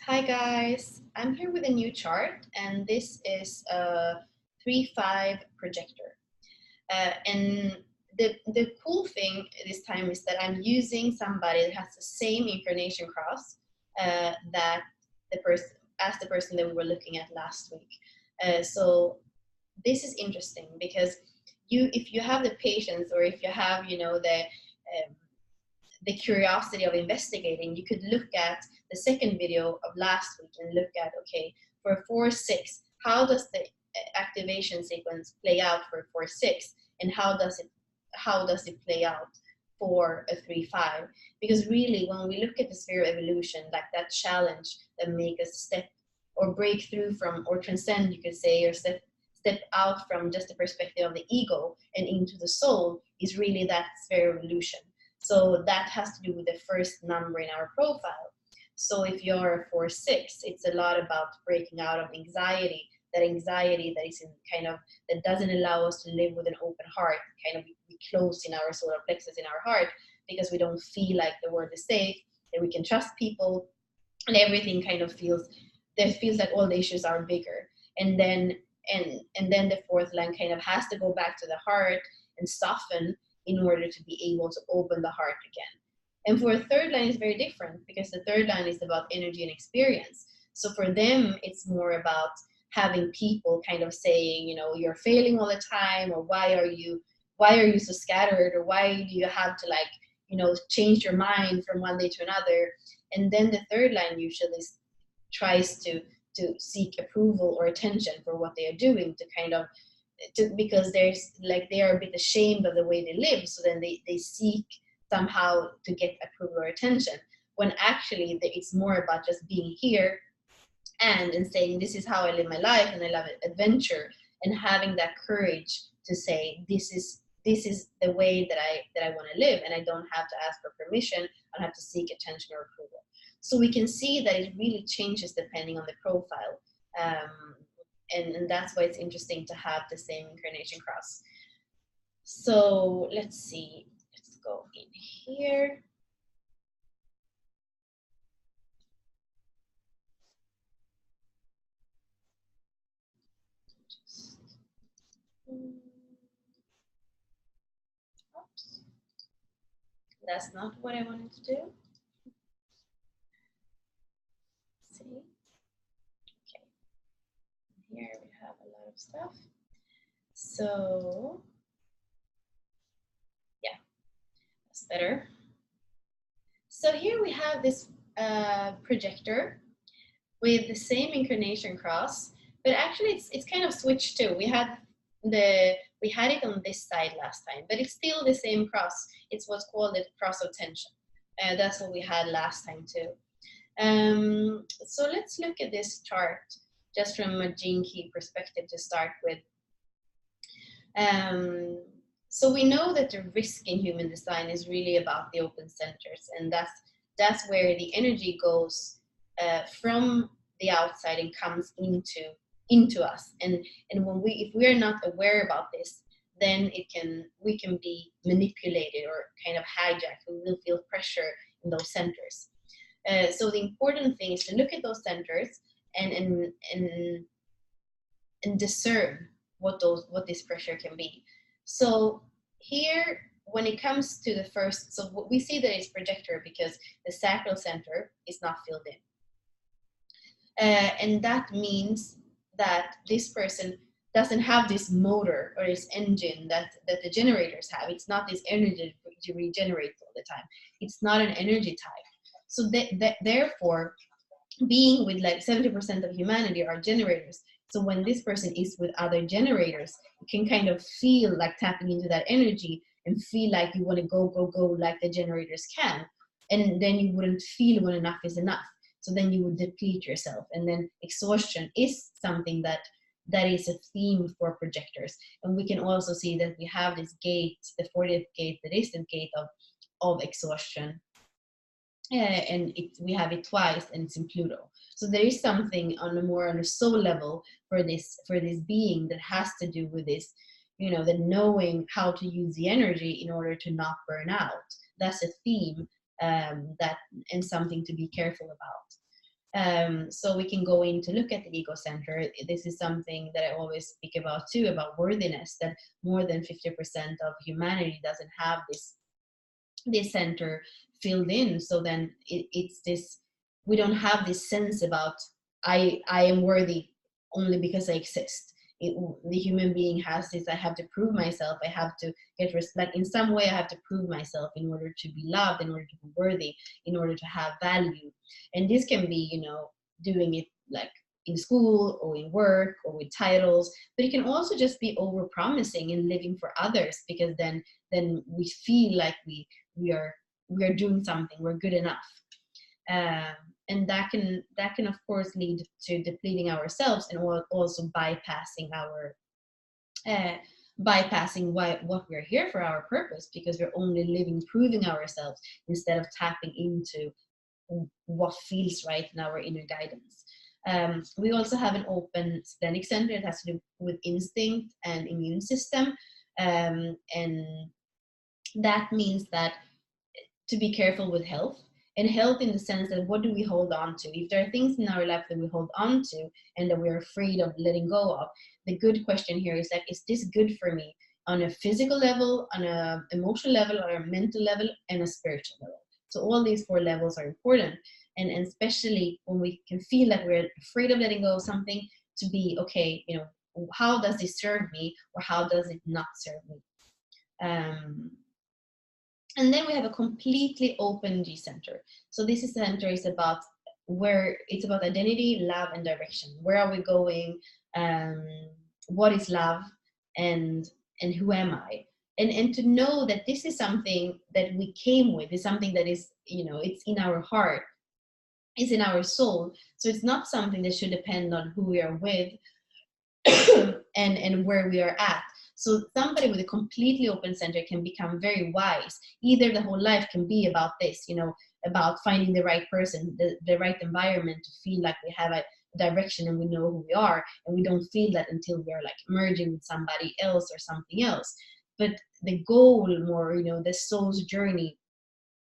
Hi guys, I'm here with a new chart and this is a 3-5 projector. And the cool thing this time is that I'm using somebody that has the same incarnation cross that the person that we were looking at last week. So this is interesting because if you have the patience, or if you have the curiosity of investigating, you could look at the second video of last week and look at, okay, for 4-6, how does the activation sequence play out for 4-6, and how does it play out for a 3-5? Because really, when we look at the sphere of evolution, like that challenge that make us step or break through from, or transcend, you could say, or step out from just the perspective of the ego and into the soul, is really that sphere of evolution. So that has to do with the first number in our profile. So if you're a 4-6, it's a lot about breaking out of anxiety, that is in kind of, that doesn't allow us to live with an open heart. Kind of we close in our solar plexus in our heart because we don't feel like the world is safe, that we can trust people, and everything kind of feels like all the issues are bigger. And then the fourth line kind of has to go back to the heart and soften in order to be able to open the heart again. And for a third line, it's very different, because the third line is about energy and experience. So for them, it's more about having people kind of saying, you're failing all the time, or why are you so scattered, or why do you have to change your mind from one day to another. And then the third line usually tries to seek approval or attention for what they are doing, because they are a bit ashamed of the way they live, so then they seek somehow to get approval or attention, when actually it's more about just being here and saying, this is how I live my life, and I love adventure, and having that courage to say, this is the way that I want to live, and I don't have to ask for permission, I don't have to seek attention or approval. So we can see that it really changes depending on the profile. And that's why it's interesting to have the same incarnation cross. So let's see, let's go in here. Oops. That's not what I wanted to do. Let's see. Okay. Here we have a lot of stuff. So yeah, that's better. So here we have this projector with the same incarnation cross, but actually it's kind of switched too. We had it on this side last time, but it's still the same cross. It's what's called the cross of tension. That's what we had last time too. So let's look at this chart just from a gene key perspective to start with. So we know that the risk in human design is really about the open centers, and that's where the energy goes from the outside and comes into us. And if we are not aware about this, then we can be manipulated or kind of hijacked. We will feel pressure in those centers. So the important thing is to look at those centers and discern what this pressure can be. So here, when it comes to the first, so what we see that it's projector because the sacral center is not filled in. And that means that this person doesn't have this motor or this engine that the generators have. It's not this energy to regenerate all the time. It's not an energy type. So therefore, being with like 70% of humanity are generators. So when this person is with other generators, you can kind of feel like tapping into that energy and feel like you want to go like the generators can. And then you wouldn't feel when enough is enough. So then you would deplete yourself. And then exhaustion is something that is a theme for projectors. And we can also see that we have this gate, the 40th gate, that is the gate of exhaustion. And we have it twice, and it's in Pluto. So there is something on a soul level for this being that has to do with this, the knowing how to use the energy in order to not burn out. That's a theme and something to be careful about. So we can go in to look at the ego center. This is something that I always speak about too, about worthiness, that more than 50% of humanity doesn't have this center filled in. So then it's this, we don't have this sense about I am worthy only because I exist. The human being has this, I have to prove myself, I have to get respect in some way, I have to prove myself in order to be loved, in order to be worthy, in order to have value. And this can be, you know, doing it like in school or in work or with titles, but it can also just be over promising and living for others, because then we feel like we are doing something, we're good enough. um, and that can of course lead to depleting ourselves, and also bypassing our uh, bypassing what we're here for, our purpose, because we're only living proving ourselves instead of tapping into what feels right in our inner guidance. We also have an open splenic center. It has to do with instinct and immune system, and that means that to be careful with health, and health in the sense that what do we hold on to? If there are things in our life that we hold on to and that we're afraid of letting go of, the good question here is like, is this good for me on a physical level, on a emotional level, or a mental level, and a spiritual level? So all these four levels are important, and especially when we can feel that we're afraid of letting go of something, to be okay, you know, how does this serve me, or how does it not serve me? And then we have a completely open G center. So this center is about where it's about identity, love, and direction. Where are we going? Um, what is love? And who am I? And to know that this is something that we came with, is something that is, you know, it's in our heart, it's in our soul. So it's not something that should depend on who we are with and where we are at. So somebody with a completely open center can become very wise. Either the whole life can be about this, you know, about finding the right person, the right environment, to feel like we have a direction and we know who we are, and we don't feel that until we're like merging with somebody else or something else. But the goal, more, you know, the soul's journey,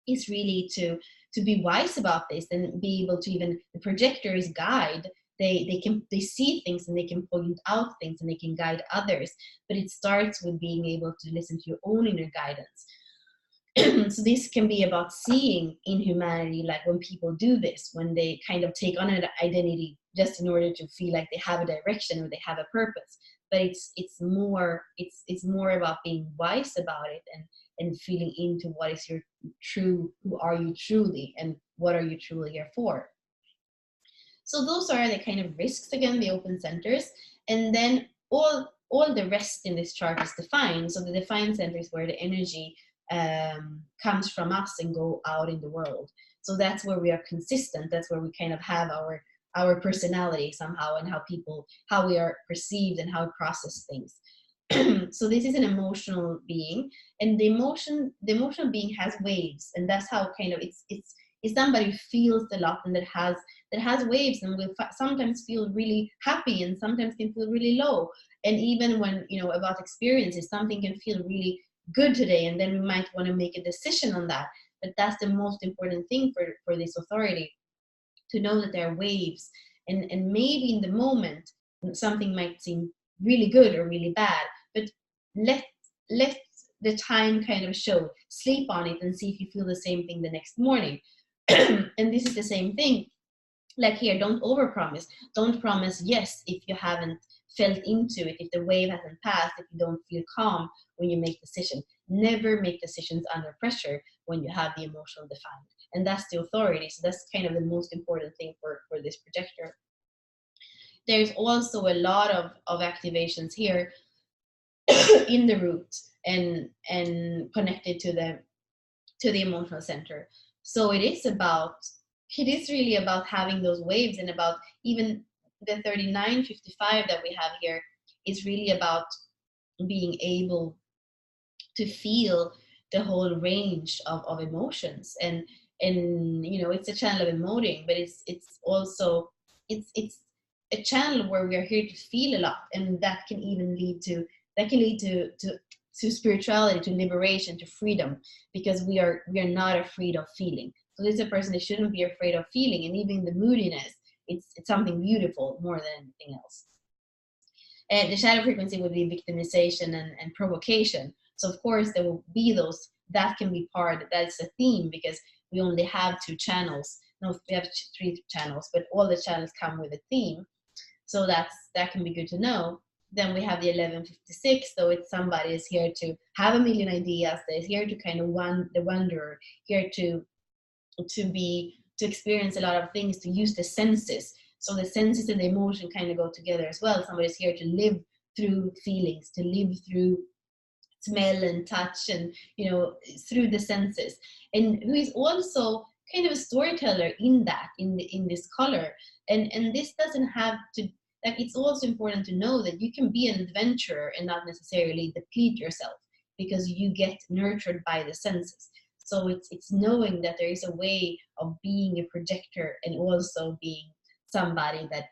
is really to be wise about this, and be able to, even the projectors guide, they see things and they can point out things and they can guide others, but it starts with being able to listen to your own inner guidance. So this can be about seeing in humanity, like when people do this, when they kind of take on an identity just in order to feel like they have a direction or they have a purpose. But it's more about being wise about it, and feeling into what is your true, who are you truly, and what are you truly here for. So those are the kind of risks, again, the open centers. And then all the rest in this chart is defined. So the defined center is where the energy comes from us and go out in the world. So that's where we are consistent. That's where we kind of have our personality somehow, and how we are perceived and how we process things. So this is an emotional being, and the emotional being has waves, and that's how kind of it's somebody who feels a lot, and that has waves, and will sometimes feel really happy and sometimes can feel really low. And even when, you know, about experiences, something can feel really good today, and then we might want to make a decision on that. But that's the most important thing for this authority, to know that there are waves, and maybe in the moment something might seem really good or really bad, but let the time kind of show, sleep on it, and see if you feel the same thing the next morning. And this is the same thing, like here, don't overpromise. Don't promise yes if you haven't felt into it, if the wave hasn't passed, if you don't feel calm when you make decisions. Never make decisions under pressure when you have the emotional defined. And that's the authority. So that's kind of the most important thing for this projector. There's also a lot of activations here in the root, and connected to the emotional center. So it is really about having those waves, and about even the 3955 that we have here is really about being able to feel the whole range of emotions. And you know, it's a channel of emoting, but it's also it's a channel where we are here to feel a lot, and that can even lead to spirituality, to liberation, to freedom, because we are not afraid of feeling. So this is a person that shouldn't be afraid of feeling, and even the moodiness, it's something beautiful more than anything else. And the shadow frequency would be victimization and provocation. So of course there will be those, that can be part, that's a theme, because we only have 2 channels. No, we have 3 channels, but all the channels come with a theme. So that can be good to know. Then we have the 1156, so it's somebody is here to have a million ideas, that is here to kind of the wanderer, here to experience a lot of things, to use the senses. So the senses and the emotion kind of go together as well. Somebody's here to live through feelings, to live through smell and touch, and through the senses, and who is also kind of a storyteller in that, in this color. And this doesn't have to, like, it's also important to know that you can be an adventurer and not necessarily deplete yourself, because you get nurtured by the senses. So it's knowing that there is a way of being a projector and also being somebody that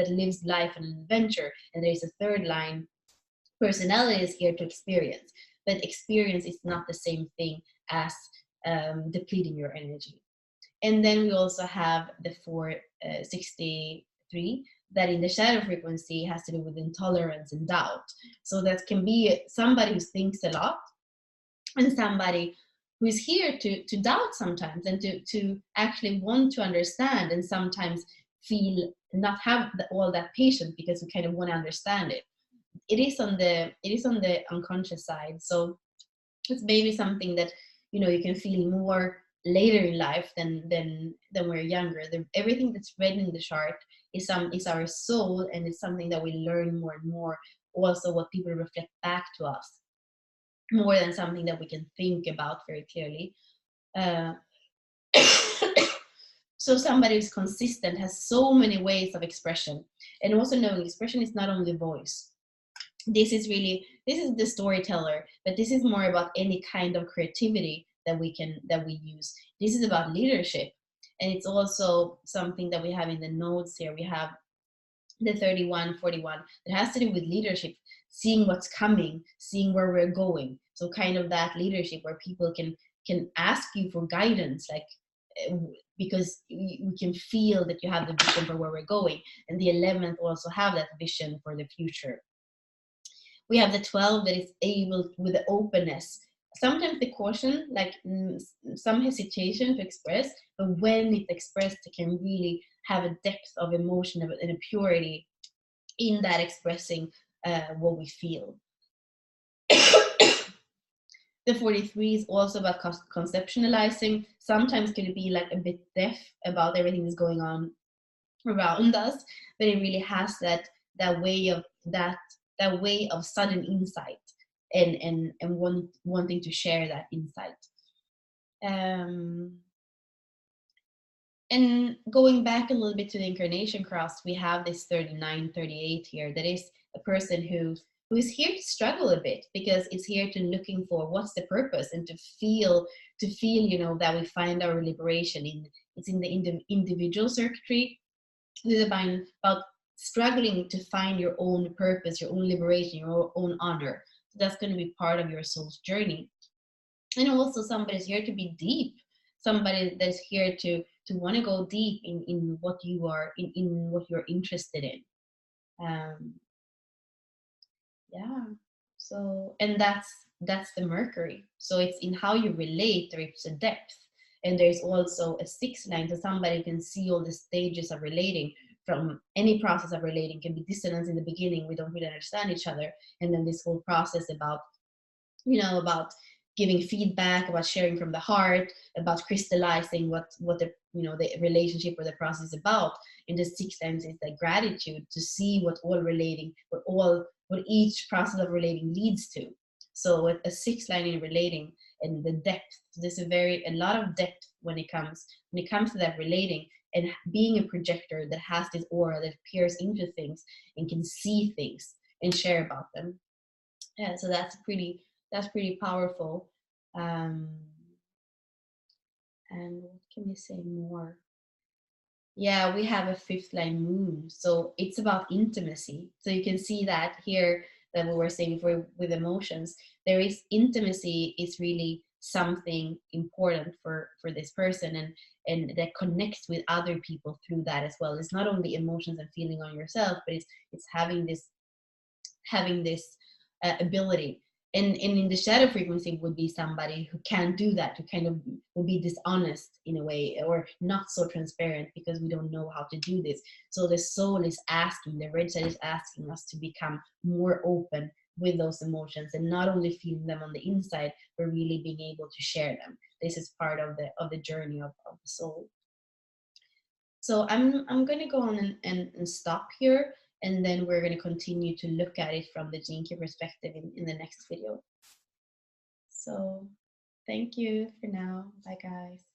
lives life on an adventure. And there is a third line, personality is here to experience, but experience is not the same thing as depleting your energy. And then we also have the 463, that in the shadow frequency has to do with intolerance and doubt. So that can be somebody who thinks a lot, and somebody who is here to doubt sometimes, and to actually want to understand, and sometimes feel not have all that patience, because we kind of want to understand it. It is on the unconscious side. So it's maybe something that you can feel more later in life than we're younger. Everything that's read in the chart is our soul, and it's something that we learn more and more. Also, what people reflect back to us, more than something that we can think about very clearly. So somebody who's consistent has so many ways of expression, and also knowing expression is not only voice. This is the storyteller, but this is more about any kind of creativity that we use. This is about leadership, and it's also something that we have in the notes here. We have the 3141 that has to do with leadership, seeing what's coming, seeing where we're going. So kind of that leadership where people can ask you for guidance, like because we can feel that you have the vision for where we're going. And the 11th also have that vision for the future. We have the 12 that is able with the openness. Sometimes the caution, like some hesitation to express, but when it's expressed, it can really have a depth of emotion and a purity in that expressing what we feel. The 43 is also about conceptualizing. Sometimes can be like a bit deaf about everything that's going on around us, but it really has that way of sudden insight and wanting to share that insight. And going back a little bit to the incarnation cross, we have this 3938 here, that is a person who is here to struggle a bit, because it's here to looking for what's the purpose, and to feel that we find our liberation in the individual circuitry. It's about struggling to find your own purpose, your own liberation, your own honor. So that's going to be part of your soul's journey. And also somebody's here to be deep, somebody that's here to want to go deep in what you are, in what you're interested in. Yeah. So, and that's the Mercury. So it's in how you relate, there is a depth. And there's also a 6 line, so somebody can see all the stages of relating. From any process of relating can be dissonance in the beginning, we don't really understand each other, and then this whole process about giving feedback, about sharing from the heart, about crystallizing what the the relationship or the process is about. In the 6 times is like gratitude, to see what each process of relating leads to. So a 6 line in relating, and the depth, there's a lot of depth when it comes to that relating, and being a projector that has this aura that peers into things and can see things and share about them. Yeah, so that's pretty powerful. And what can we say more? Yeah, we have a 5th line moon, so it's about intimacy. So you can see that here, that we were saying before with emotions, there is intimacy is really something important for this person, and that connects with other people through that as well. It's not only emotions and feeling on yourself, but it's having this ability. And in the shadow frequency would be somebody who can't do that, who kind of will be dishonest in a way, or not so transparent, because we don't know how to do this. So the soul is asking, the red side is asking us to become more open with those emotions, and not only feeling them on the inside, but really being able to share them. This is part of the journey of the soul. So I'm going to go on and stop here, and then we're going to continue to look at it from the Gene Key perspective in the next video. So thank you for now. Bye, guys.